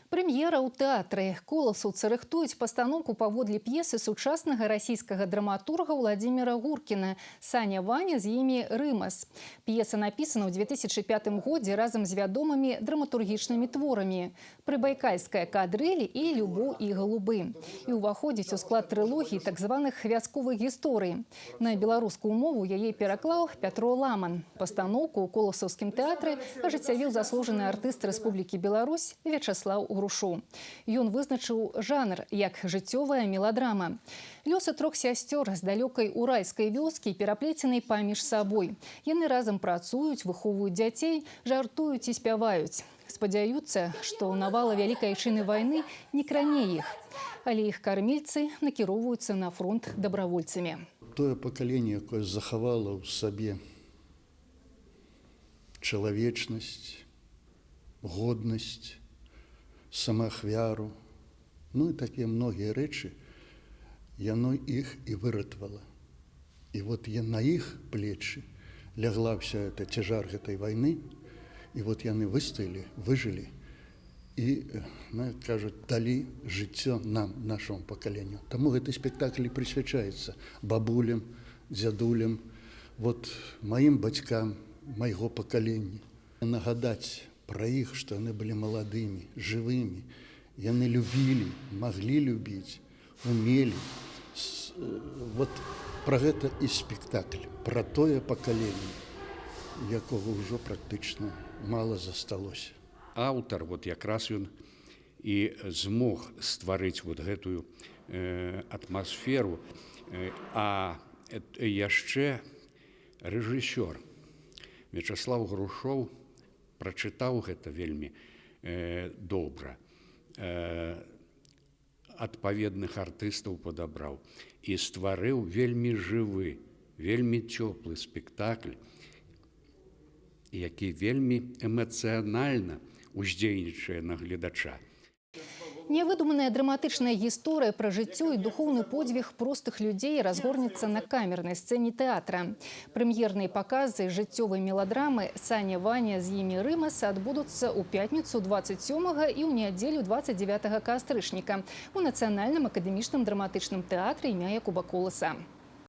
Прэм'ера ў тэатры. Коласаўцы рыхтуюць пастаноўку паводле п'есы сучаснага расійскага драматурга Владзіміра Гуркіна «Саня Ваня з імі Рымас». П'еса напісана ў 2005 годзе разам з вядомымі драматургічнымі творамі «Прыбайкальская кадрыль» і «Любоў і голубы». І ўваходзіць у склад трылогіі так званых вязковых гісторый. На беларускую мову яе пераклаў Пятро Ламан. Пастаноўку ў Коласаўскім тэатры ажыццявіў заслужаны артыст Рэспублікі Беларусь Вячаслаў Грушу. Ён вызначыў жанр як жыццёвая меладрама. Лёсы трох сясцёр з далёкай уральскай вёскі пераплецены паміж сабой. Яны разам працуюць, выхоўваюць дзяцей, жартуюць і спяваюць. Спадзяюцца, што навала вялікай айчыннай вайны не кране іх. Але іх кармільцы накіроўваюцца на фронт дабравольцамі. Тое пакаленне, якое захавала ў сабе чалавечнасць, годнасць, самаахвяру, ну і такія многія рэчы, яно іх і выратавала. І вот на іх плечы лягла вся эта цяжар гэтай вайны, і вот яны выстаялі, выжылі і, кажуць, далі жыццё нам, нашаму пакаленню. Таму гэты спектакль прысвячаецца бабулям, дзядулям, вот маім бацькам, майго пакалення. Нагадаць пра іх, што яны былі маладымі, жывымі. Яны любілі, маглі любіць, умелі. Вот пра гэта і спектакль, пра тое пакаленне, якога ўжо практычна мала засталося. Аўтар, вот якраз ён і змог стварыць вот гэтую атмасферу, а яшчэ рэжысёр Вячаслаў Грушоў прачытаў гэта вельмі добра, адпаведных артыстаў падабраў і стварыў вельмі жывы, вельмі цёплы спектакль, які вельмі эмацыянальна уздзейнічае на гледача. Невыдуманая драматычная гісторыя пра жыццё і духоўны подзвіг простых людзей разгорнецца на камернай сцэне тэатра. Прэм'ерныя паказы жыццёвай меладрамы «Саня Ваня з імі Рымас» адбудуцца ў пятніцу 27 і ў нядзелю 29 кастрычніка у Нацыянальным акадэмічным драматычным тэатры імя Якуба Коласа.